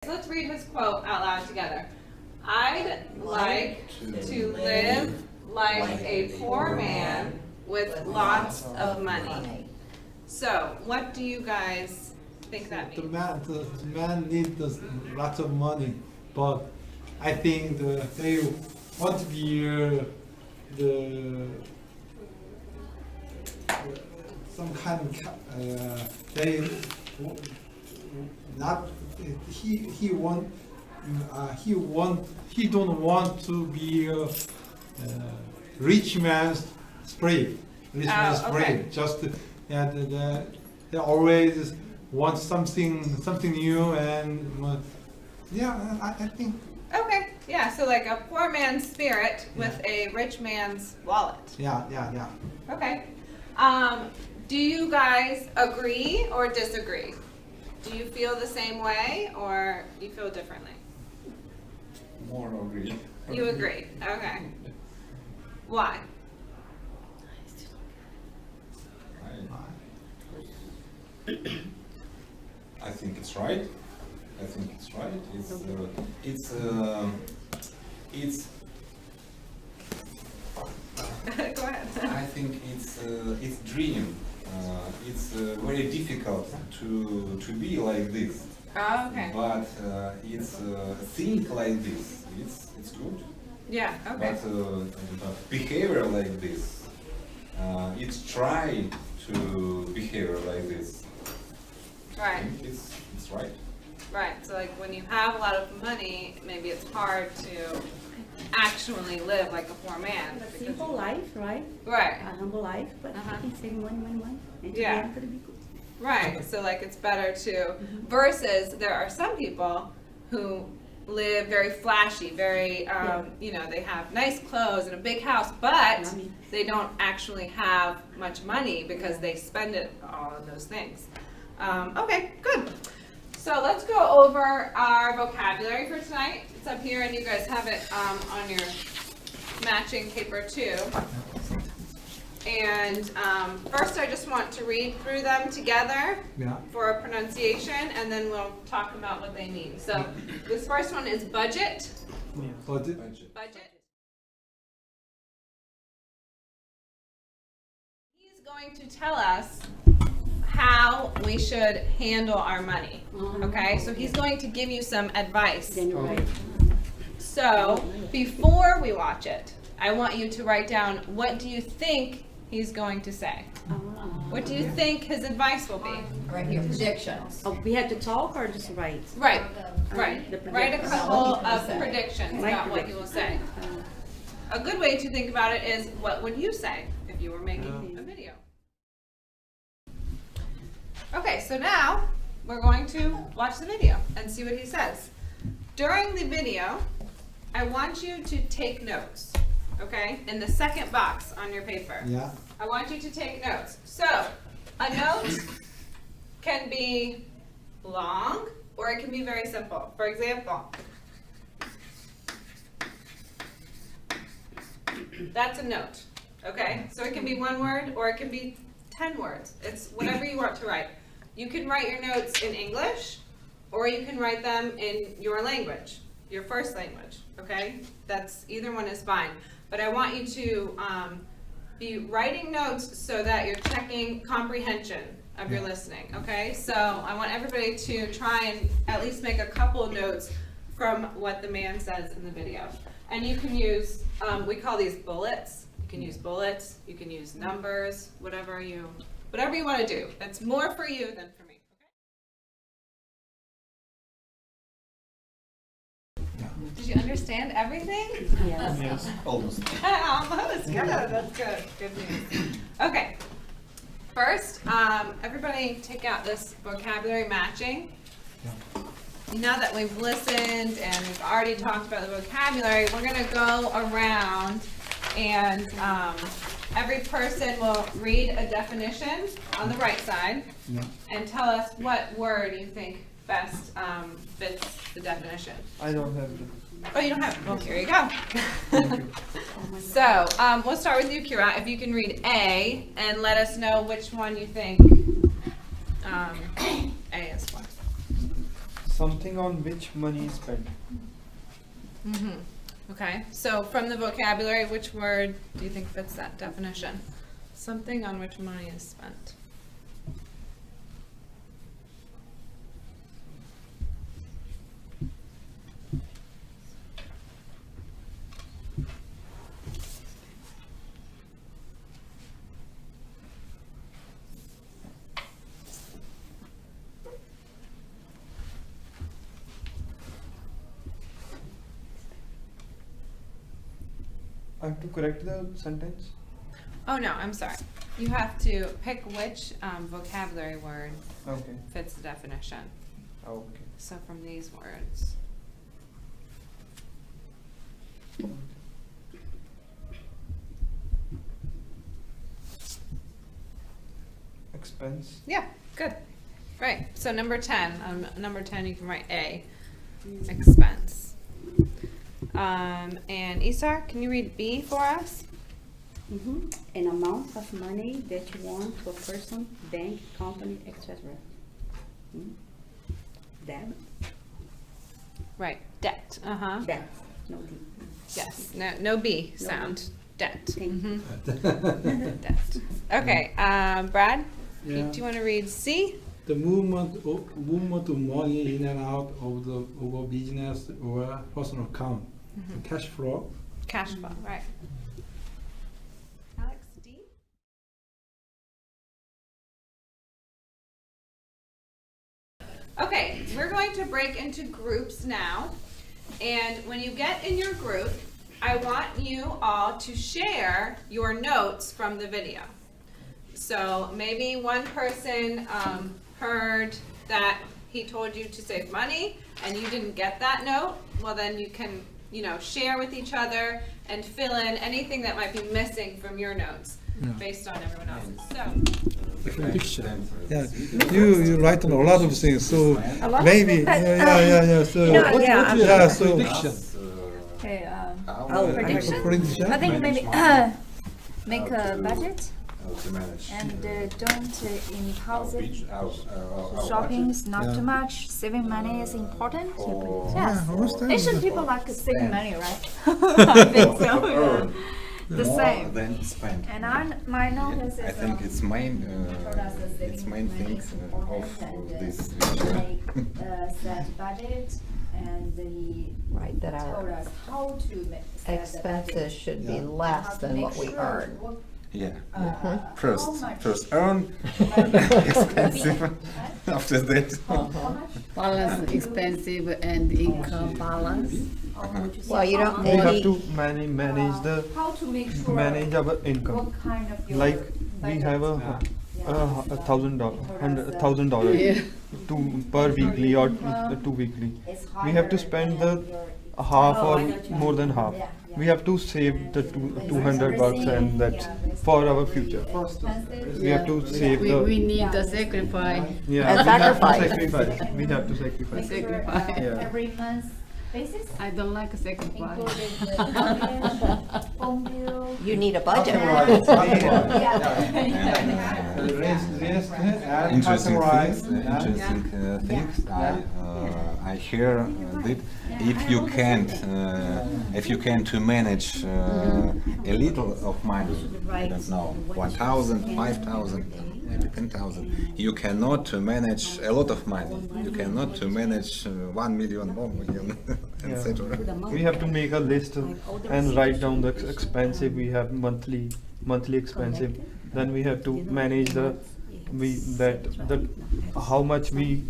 So let's read his quote out loud together. I'd like to live like a poor man with lots of money. So, what do you guys think that The means? man needs lots of money, but I think they want to be some kind of they not he don't want to be rich man's spree. Rich man's spree. Okay. Just they always want something new and yeah, I think Okay, yeah, so like a poor man's spirit with a rich man's wallet. yeah. Okay. Do you guys agree or disagree? Do you feel the same way or you feel differently? More agree. You agree. Okay. Why? I think it's right. I think it's right. It's Go ahead. I think it's dream. It's very difficult to be like this. Oh, okay. But it's think like this. It's good. Yeah, okay. But behavior like this. It's try to behave like this. I Right, think it's right. right. So like when you have a lot of money, maybe it's hard to actually live like a poor man. A because- simple life, right? Right, A humble life, but Uh-huh. he's saving money, and to Yeah. the end gonna be good. right. So like it's better to, versus there are some people who live very flashy, very, they have nice clothes and a big house, but Money. they don't actually have much money because they spend it all on those things. Okay, good. So let's go over our vocabulary for tonight. It's up here and you guys have it on your matching paper too. And first I just want to read through them together Yeah. for a pronunciation and then we'll talk about what they mean. So this first one is budget. But Budget. He's going to tell us how we should handle our money. Okay, so he's going to give you some advice. Then you're right. So before we watch it, I want you to write down what do you think he's going to say? What do you think his advice will be? Right here, predictions. Oh, we have to talk or just write? Right, The right. predictions. Write a couple of Say. predictions My about what he will say. A good way to think about it is what would you say if you were making a video? Okay, so now we're going to watch the video and see what he says. During the video, I want you to take notes, okay? In the second box on your paper. yeah, I want you to take notes. So, a note can be long or it can be very simple. For example, that's a note, okay? So it can be one word or it can be 10 words. It's whatever you want to write. You can write your notes in English or you can write them in your language, your first language, okay? That's, either one is fine. But I want you to be writing notes so that you're checking comprehension of your listening, okay? So I want everybody to try and at least make a couple of notes from what the man says in the video. And you can use, we call these bullets. You can use bullets, you can use numbers, whatever you want to do. It's more for you than for me, okay? Did you understand everything? Yes. Almost. Almost, good, that's good, good news. Okay, first, everybody take out this vocabulary matching. Now that we've listened and we've already talked about the vocabulary, we're gonna go around and every person will read a definition on the right side yeah. and tell us what word you think best fits the definition. I don't have the. Oh, you don't have, well, here you go. So, we'll start with you, Kira, if you can read A and let us know which one you think A is for. Something on which money is spent. Okay, so from the vocabulary, which word do you think fits that definition? Something on which money is spent. I have to correct the sentence. Oh no, I'm sorry. You have to pick which vocabulary word Okay. fits the definition. Okay. So from these words. Expense. Yeah, good. Right, so number 10, number 10 you can write A, expense. And Isar, can you read B for us? An amount of money that you want to a person, bank, company, etc. Debt. Right, debt, uh-huh. Debt. No D. Yes, no B No sound, B. debt. Thank you. Debt. Okay, Brad, Yeah. do you want to read C? The movement of money in and out of a business or personal account. The cash flow. Cash flow, right. Alex, D? Okay, we're going to break into groups now. And when you get in your group, I want you all to share your notes from the video. So maybe one person heard that he told you to save money and you didn't get that note. Well, then you can, share with each other and fill in anything that might be missing from your notes based on everyone else's. So, Prediction. Yeah, you write a lot of things, so maybe, so, so, prediction. Okay, Prediction? Prediction? I think maybe make a budget To manage. and don't impulse it. Our Shopping is not Yeah. too much. Saving money is important. Oh. Yes. I understand. Asian people like saving Spend. money, right? I think so. Earn The more same. than spend. And my notice is I think it's main thing of this video. set budget and Right, that told our us how to set the expenses budget. should be Yeah. less How to than make what we sure earn. what Yeah. how First much earn, expensive. After that. how much Balance expensive and income balance. Well, you don't We have need, to manage the How to make sure manage our income. what kind of your Like we budget. have a $1,000 Yeah. per weekly or 2 weekly. Is We have to higher spend than the your half Oh, or I got you. more than half. Yeah, yeah. We have to save the $200 and that's for our future. expenses. We have to save We the need the sacrifice. yeah. And We have to sacrifice. sacrifice. We have to sacrifice. Make sure, Sacrifice. Yeah. every month basis, I don't like sacrifice. included the mortgage, phone bill. you need a budget. Interesting things. I hear that if you can to manage a little of money, I don't know, 1,000, 5,000, maybe 10,000. You cannot to manage a lot of money. You cannot to manage 1 million, 1 million, etc. We have to make a list and write down the expensive. We have monthly expensive. Then we have to manage the how much we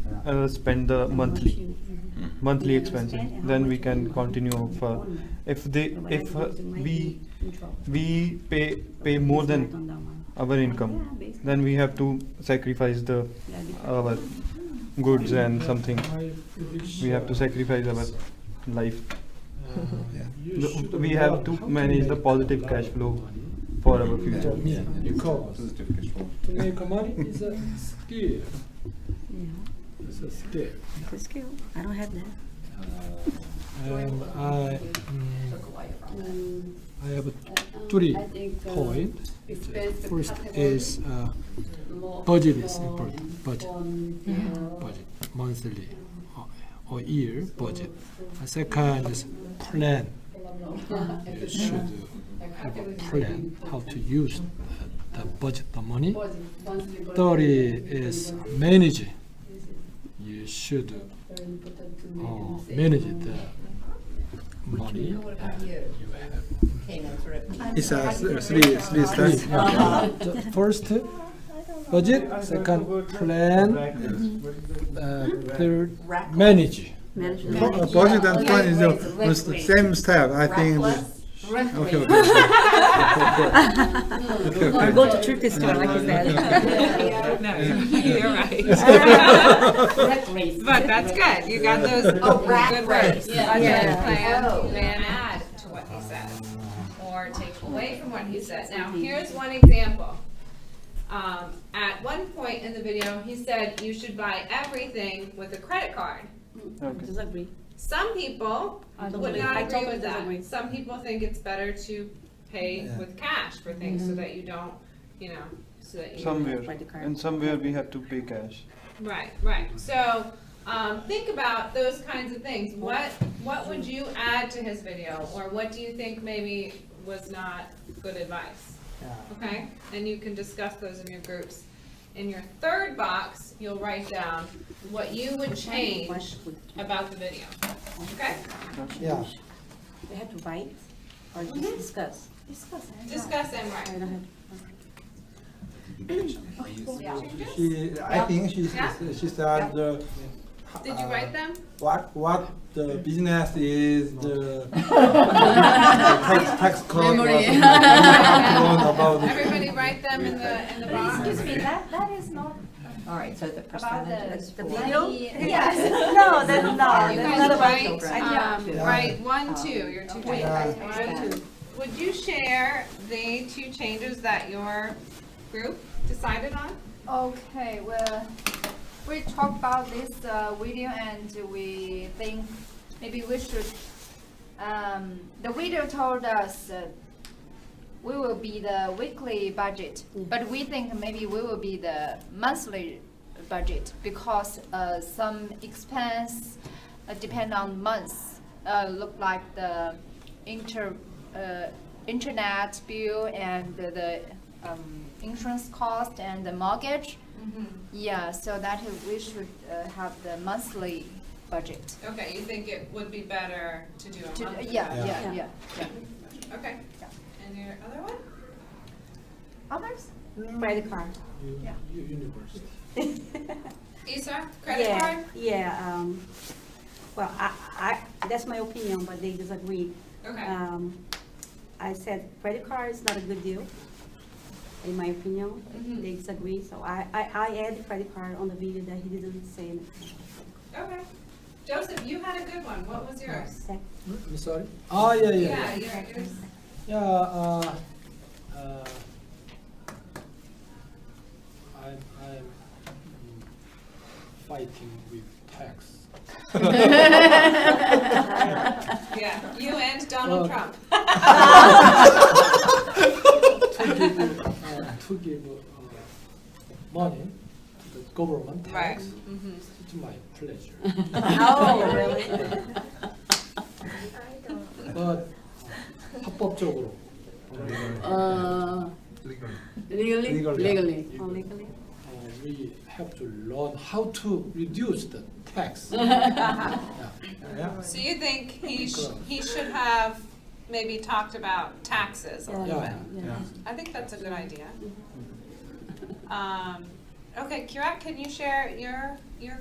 spend the monthly expenses. Then we can continue for if we pay more than our income, then we have to sacrifice our goods and something. We have to sacrifice our life. We have to manage the positive cash flow for our future. Because Positive cash flow. to make money is a skill. It's a skill. The skill, I don't have that. And I have 3 points. First is budget is important. Budget monthly a year budget. Second is plan. You should have a plan how to use the budget, the money. Third is manage. You should manage the money you have. It's three steps. The first, budget. Second, plan. Third, manage. Budget and plan is the same step. I think. Okay. Or go to trick store, like you said. No, you're right. But that's good. You got those good words. Budget, plan, and add to what he said, or take away from what he said. Now, here's one example. At one point in the video, he said you should buy everything with a credit card. Disagree. Some people would not I agree totally with that. disagree. Some people think it's better to pay with cash for things so that you don't, so that you. Somewhere, By the card. and somewhere we have to pay cash. Right, right. So, think about those kinds of things. What would you add to his video, or what do you think maybe was not good advice? Okay, and you can discuss those in your groups. In your third box, you'll write down what you would change about the video. Okay? Yeah. We have to write or just discuss. Discuss and I write. don't have. I think she said Did you write them? what the business is the tax code. Memory. About it. Everybody write them in the box. Excuse me, that is not All right, so the about percentage is the 4. video? Yes. No, that's not. You That's guys not about write, children. write 1, 2, your 2 changes. Yeah. 1, 2. Would you share the 2 changes that your group decided on? Okay, well, we talked about this video and we think maybe we should, the video told us we will be the weekly budget, but we think maybe we will be the monthly budget because some expense depend on months, look like the internet bill and the insurance cost and the mortgage. Yeah, so that we should have the monthly budget. Okay, you think it would be better to do a monthly? Yeah. Okay. And your other one? Others? Credit card. University. Isa, credit card? Yeah, well, I, that's my opinion, but they disagree. Okay. I said credit card is not a good deal, in my opinion. Mhm. They disagree, so I add credit card on the video that he didn't say anything. Okay. Joseph, you had a good one. What was yours? I'm sorry. Oh yeah. Yeah, yours. Yeah. I'm fighting with tax. Yeah, you and Donald Trump. To give money to the government Right. tax. Mhm. It's my pleasure. Oh, really? But 합법적으로. Legally? Legally. Legally. Oh, legally? We have to learn how to reduce the tax. Yeah. So you think he should have maybe talked about taxes a little bit? Yeah. I think that's a good idea. Okay, Kirat, can you share your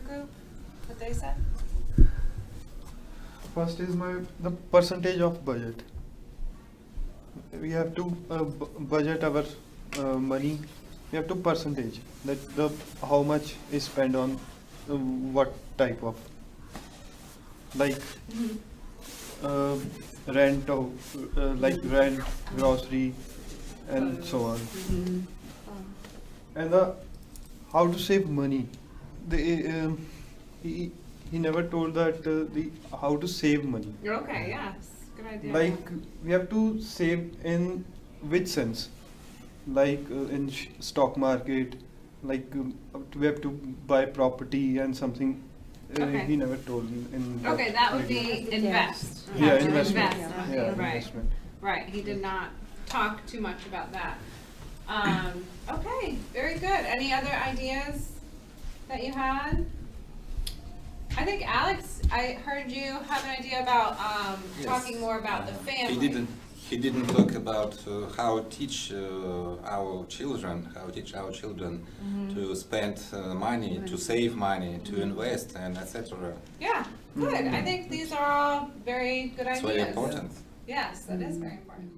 group, what they said? First is the percentage of budget. We have to budget our money. We have to percentage that how much is spent on what type of rent of rent, grocery, and so on. And how to save money. He never told that how to save money. Okay, yes, good idea. Like we have to save in which sense? Like in stock market, like we have to buy property and something Okay. He never told in that Okay, that would video. be invest. Yeah, How to investment. invest money, Yeah, right. investment. Right, he did not talk too much about that. Okay, very good. Any other ideas that you had? I think Alex, I heard you have an idea about Yes. talking more about the family. He didn't talk about how teach our children to spend money, to save money, to invest, and etc. Yeah, good. I think these are all very good It's ideas. very important. Yes, that is very important.